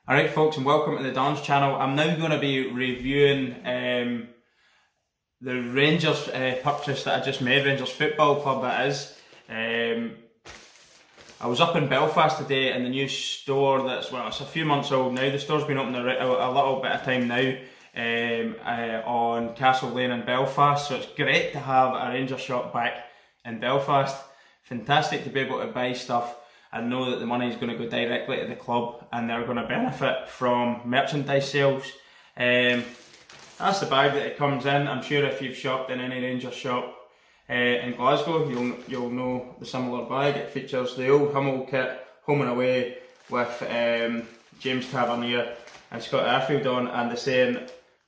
Alright folks, and welcome to the Don's channel. I'm now going to be reviewing the Rangers purchase that I just made, Rangers Football Club that is. I was up in Belfast today in the new store that's, well, it's a few months old now. The store's been open a little bit of time now on Castle Lane in Belfast, so it's great to have a Rangers shop back in Belfast. Fantastic to be able to buy stuff and know that the money is going to go directly to the club and they're going to benefit from merchandise sales. That's the bag that it comes in. I'm sure if you've shopped in any Rangers shop in Glasgow, you'll know the similar bag. It features the old Hummel kit, home and away, with James Tavernier and Scott Arfield on, and the saying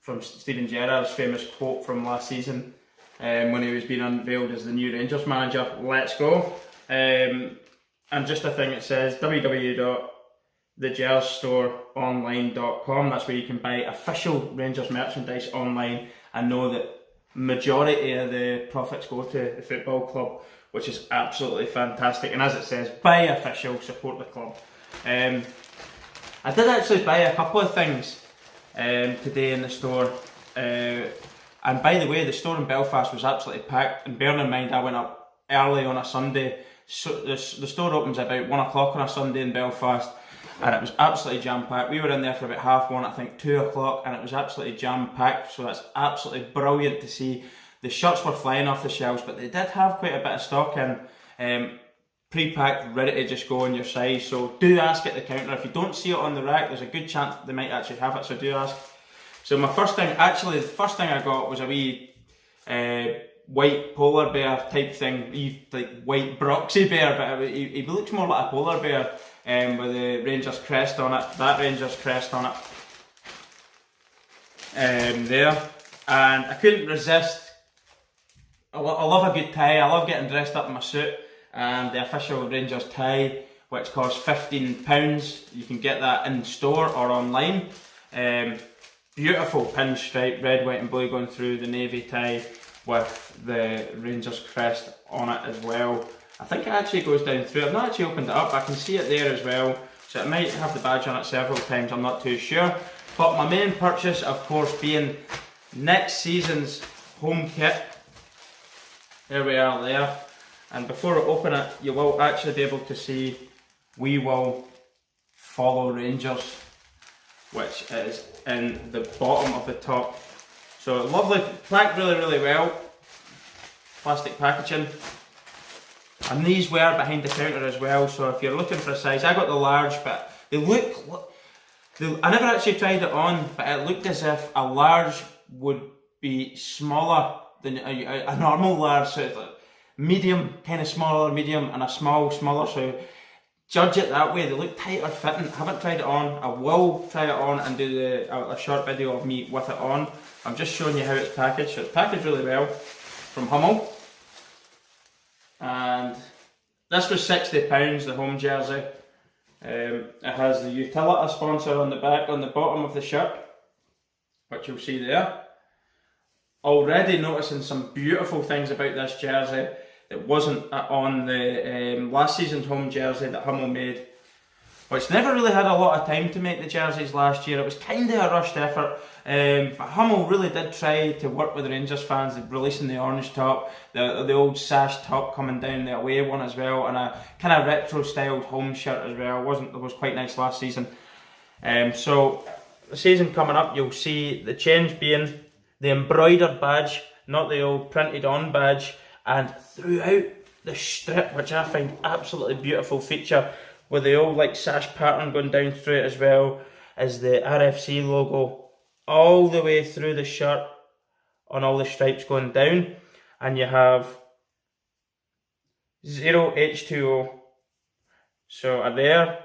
from Steven Gerrard's famous quote from last season when he was being unveiled as the new Rangers manager, "Let's go." And just a thing, it says www.thejersstoreonline.com. That's where you can buy official Rangers merchandise online and know that majority of the profits go to the football club, which is absolutely fantastic. And as it says, buy official, support the club. I did actually buy a couple of things today in the store. And by the way, the store in Belfast was absolutely packed. And bearing in mind, I went up early on a Sunday. So the store opens about 1 o'clock on a Sunday in Belfast, and it was absolutely jam-packed. We were in there for about 1:30, I think 2 o'clock, and it was absolutely jam-packed, so that's absolutely brilliant to see. The shirts were flying off the shelves, but they did have quite a bit of stock in, pre-packed, ready to just go on your size, so do ask at the counter. If you don't see it on the rack, there's a good chance they might actually have it, so do ask. So the first thing I got was a wee white polar bear type thing, like white Broxy bear, but he looks more like a polar bear with the Rangers crest on it, that Rangers crest on it there, and I couldn't resist. I love a good tie, I love getting dressed up in my suit, and the official Rangers tie, which costs £15, you can get that in store or online. Beautiful pinstripe, red, white and blue going through the navy tie, with the Rangers crest on it as well. I think it actually goes down through. I've not actually opened it up, I can see it there as well, so it might have the badge on it several times, I'm not too sure. But my main purchase, of course, being next season's home kit. There we are there, and before I open it, you will actually be able to see "We Will Follow Rangers," which is in the bottom of the top. So lovely, packed really well, plastic packaging. And these were behind the counter as well, so if you're looking for a size, I got the large, but I never actually tried it on, but it looked as if a large would be smaller than a normal large, so it's like medium, kind of smaller, medium, and a small, smaller, so judge it that way. They look tighter fitting. I haven't tried it on. I will try it on and do a short video of me with it on. I'm just showing you how it's packaged. So it's packaged really well from Hummel. And this was £60, the home jersey. It has the utilita sponsor on the back, on the bottom of the shirt, which you'll see there. Already noticing some beautiful things about this jersey that wasn't on the last season's home jersey that Hummel made, which never really had a lot of time to make the jerseys last year. It was kind of a rushed effort, but Hummel really did try to work with the Rangers fans, releasing the orange top, the old sash top coming down the away one as well, and a kind of retro styled home shirt as well. It was quite nice last season. So the season coming up, you'll see the change being the embroidered badge, not the old printed on badge. And throughout the strip, which I find absolutely beautiful feature, with the old like sash pattern going down through it as well, is the RFC logo all the way through the shirt on all the stripes going down, and you have 0H2O, so are there,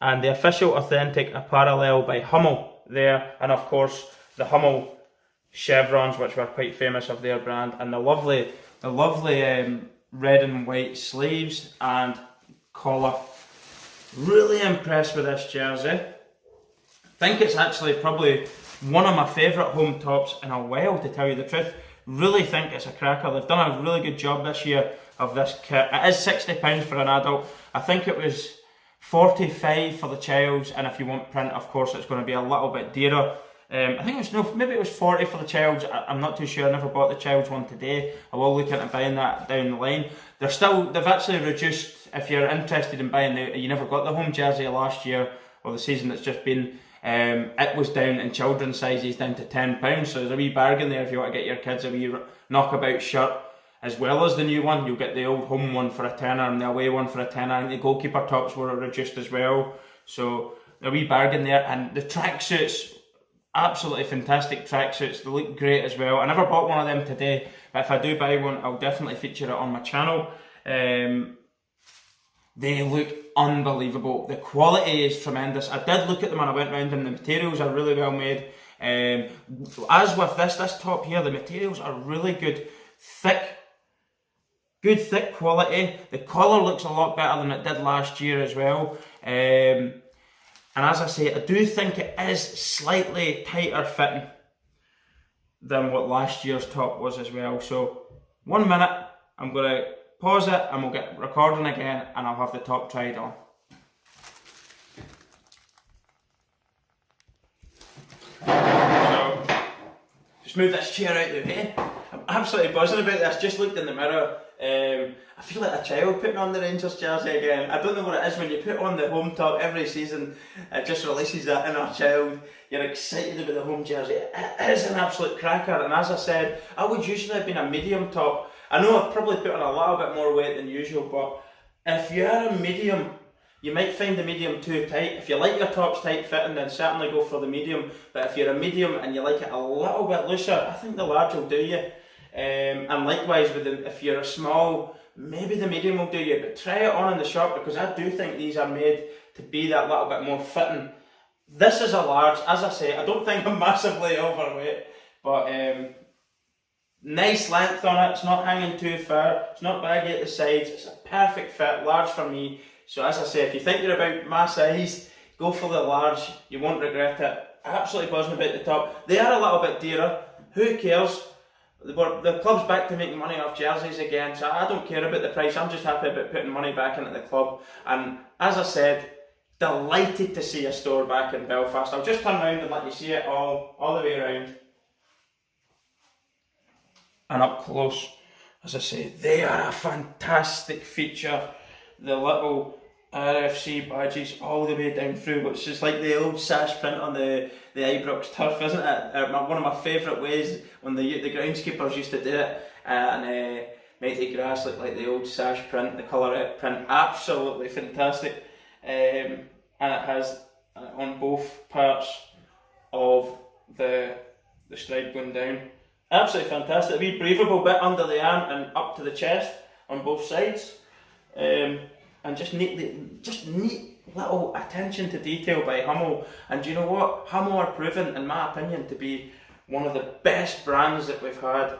and the official authentic a parallel by Hummel there, and of course the Hummel chevrons, which were quite famous of their brand, and the lovely red and white sleeves and collar. Really impressed with this jersey. I think it's actually probably one of my favourite home tops in a while, to tell you the truth. Really think it's a cracker. They've done a really good job this year of this kit. It is £60 for an adult. I think it was $45 for the child's, and if you want print, of course, it's going to be a little bit dearer. I think it was, maybe it was $40 for the child's. I'm not too sure. I never bought the child's one today. I will look into buying that down the line. They've actually reduced, if you're interested in buying you never got the home jersey last year, or the season that's just been, it was down in children's sizes down to £10, so there's a wee bargain there if you want to get your kids a wee knockabout shirt, as well as the new one. You'll get the old home one for £10 and the away one for £10, and the goalkeeper tops were reduced as well, so a wee bargain there. And the tracksuits, absolutely fantastic tracksuits, they look great as well. I never bought one of them today, but if I do buy one, I'll definitely feature it on my channel. They look unbelievable. The quality is tremendous. I did look at them and I went round them. The materials are really well made. As with this top here, the materials are really good. Thick quality. The colour looks a lot better than it did last year as well. And as I say, I do think it is slightly tighter fitting than what last year's top was as well. So 1 minute, I'm going to pause it and we'll get recording again, and I'll have the top tried on. So, just move this chair out of the way. I'm absolutely buzzing about this. Just looked in the mirror. I feel like a child putting on the Rangers jersey again. I don't know what it is when you put on the home top every season. It just releases that inner child. You're excited about the home jersey. It is an absolute cracker. And as I said, I would usually have been a medium top. I know I've probably put on a little bit more weight than usual, but if you're a medium, you might find the medium too tight. If you like your tops tight fitting, then certainly go for the medium. But if you're a medium and you like it a little bit looser, I think the large will do you. And likewise, if you're a small, maybe the medium will do you. But try it on in the shop, because I do think these are made to be that little bit more fitting. This is a large. As I say, I don't think I'm massively overweight, but nice length on it. It's not hanging too far. It's not baggy at the sides. It's a perfect fit, large for me. So as I say, if you think you're about my size, go for the large. You won't regret it. Absolutely buzzing about the top. They are a little bit dearer. Who cares? The club's back to making money off jerseys again, so I don't care about the price. I'm just happy about putting money back into the club. And as I said, delighted to see a store back in Belfast. I'll just turn around and let you see it all the way around. And up close, as I say, they are a fantastic feature. The little RFC badges all the way down through, which is like the old sash print on the Ibrox turf, isn't it? One of my favourite ways when the groundskeepers used to do it, and make the grass look like the old sash print, the colourette print. Absolutely fantastic. And it has on both parts of the stripe going down. Absolutely fantastic. A wee breathable bit under the arm and up to the chest on both sides. And just neat little attention to detail by Hummel. And do you know what? Hummel are proven, in my opinion, to be one of the best brands that we've had,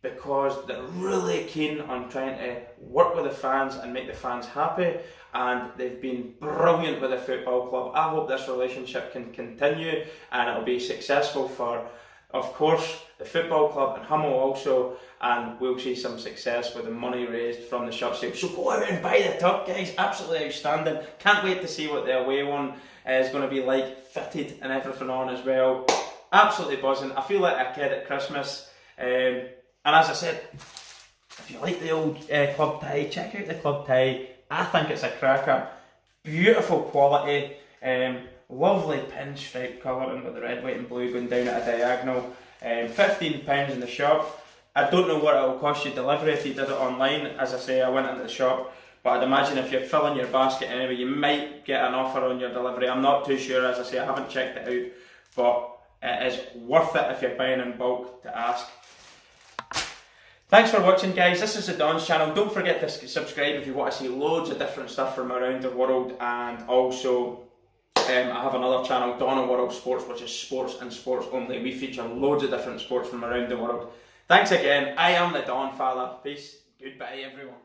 because they're really keen on trying to work with the fans and make the fans happy, and they've been brilliant with the football club. I hope this relationship can continue and it'll be successful for, of course, the football club and Hummel also, and we'll see some success with the money raised from the shirt sale. So go out and buy the top, guys. Absolutely outstanding. Can't wait to see what the away one is going to be like, fitted and everything on as well. Absolutely buzzing. I feel like a kid at Christmas. And as I said, if you like the old club tie, check out the club tie. I think it's a cracker. Beautiful quality. Lovely pinstripe colouring with the red, white and blue going down at a diagonal. £15 in the shop. I don't know what it will cost you delivery if you did it online. As I say, I went into the shop, but I'd imagine if you're filling your basket anyway, you might get an offer on your delivery. I'm not too sure, as I say, I haven't checked it out, but it is worth it if you're buying in bulk to ask. Thanks for watching, guys. This is the Don's channel. Don't forget to subscribe if you want to see loads of different stuff from around the world, and also I have another channel, Don and World Sports, which is sports and sports only. We feature loads of different sports from around the world. Thanks again. I am the Don Father. Peace. Goodbye, everyone.